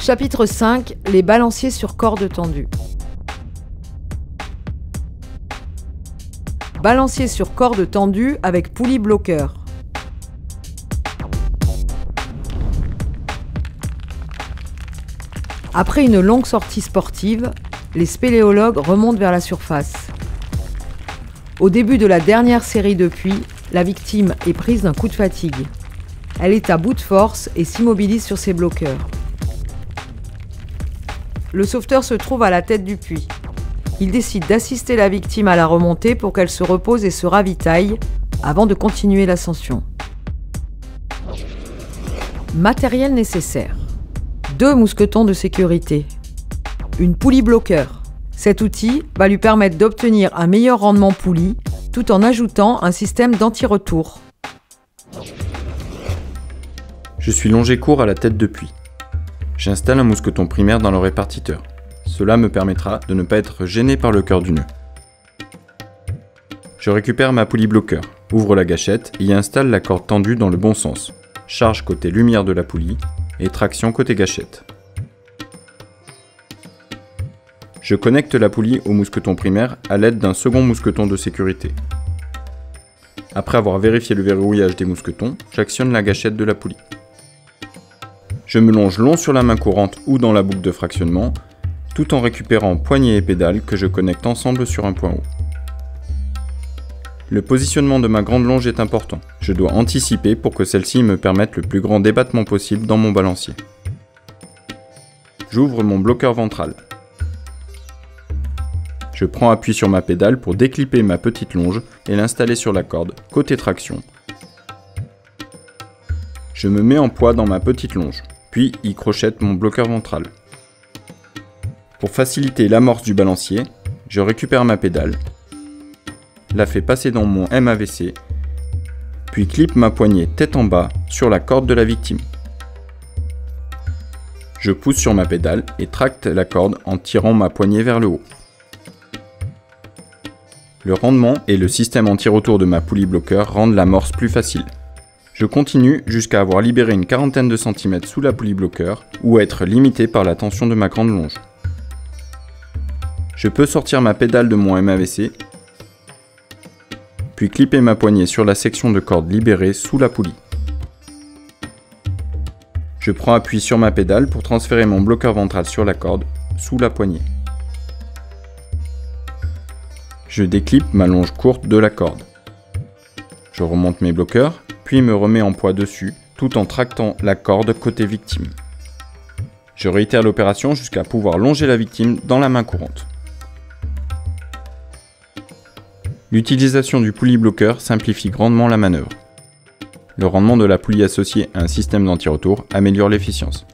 Chapitre 5. Les balanciers sur corde tendue. Balancier sur corde tendue avec poulie bloqueur. Après une longue sortie sportive, les spéléologues remontent vers la surface. Au début de la dernière série de puits, la victime est prise d'un coup de fatigue. Elle est à bout de force et s'immobilise sur ses bloqueurs. Le sauveteur se trouve à la tête du puits. Il décide d'assister la victime à la remontée pour qu'elle se repose et se ravitaille avant de continuer l'ascension. Matériel nécessaire. 2 mousquetons de sécurité. Une poulie bloqueur. Cet outil va lui permettre d'obtenir un meilleur rendement poulie tout en ajoutant un système d'anti-retour. Je suis longé court à la tête de puits. J'installe un mousqueton primaire dans le répartiteur. Cela me permettra de ne pas être gêné par le cœur du nœud. Je récupère ma poulie bloqueur, ouvre la gâchette et y installe la corde tendue dans le bon sens. Charge côté lumière de la poulie et traction côté gâchette. Je connecte la poulie au mousqueton primaire à l'aide d'un second mousqueton de sécurité. Après avoir vérifié le verrouillage des mousquetons, j'actionne la gâchette de la poulie. Je me longe long sur la main courante ou dans la boucle de fractionnement, tout en récupérant poignée et pédale que je connecte ensemble sur un point haut. Le positionnement de ma grande longe est important. Je dois anticiper pour que celle-ci me permette le plus grand débattement possible dans mon balancier. J'ouvre mon bloqueur ventral. Je prends appui sur ma pédale pour déclipper ma petite longe et l'installer sur la corde, côté traction. Je me mets en poids dans ma petite longe, puis y crochette mon bloqueur ventral. Pour faciliter l'amorce du balancier, je récupère ma pédale, la fais passer dans mon MAVC, puis clippe ma poignée tête en bas sur la corde de la victime. Je pousse sur ma pédale et tracte la corde en tirant ma poignée vers le haut. Le rendement et le système anti-retour de ma poulie bloqueur rendent l'amorce plus facile. Je continue jusqu'à avoir libéré une quarantaine de centimètres sous la poulie bloqueur ou être limité par la tension de ma grande longe. Je peux sortir ma pédale de mon MAVC, puis clipper ma poignée sur la section de corde libérée sous la poulie. Je prends appui sur ma pédale pour transférer mon bloqueur ventral sur la corde, sous la poignée. Je déclippe ma longe courte de la corde. Je remonte mes bloqueurs, puis me remets en poids dessus, tout en tractant la corde côté victime. Je réitère l'opération jusqu'à pouvoir longer la victime dans la main courante. L'utilisation du poulie bloqueur simplifie grandement la manœuvre. Le rendement de la poulie associée à un système d'anti-retour améliore l'efficience.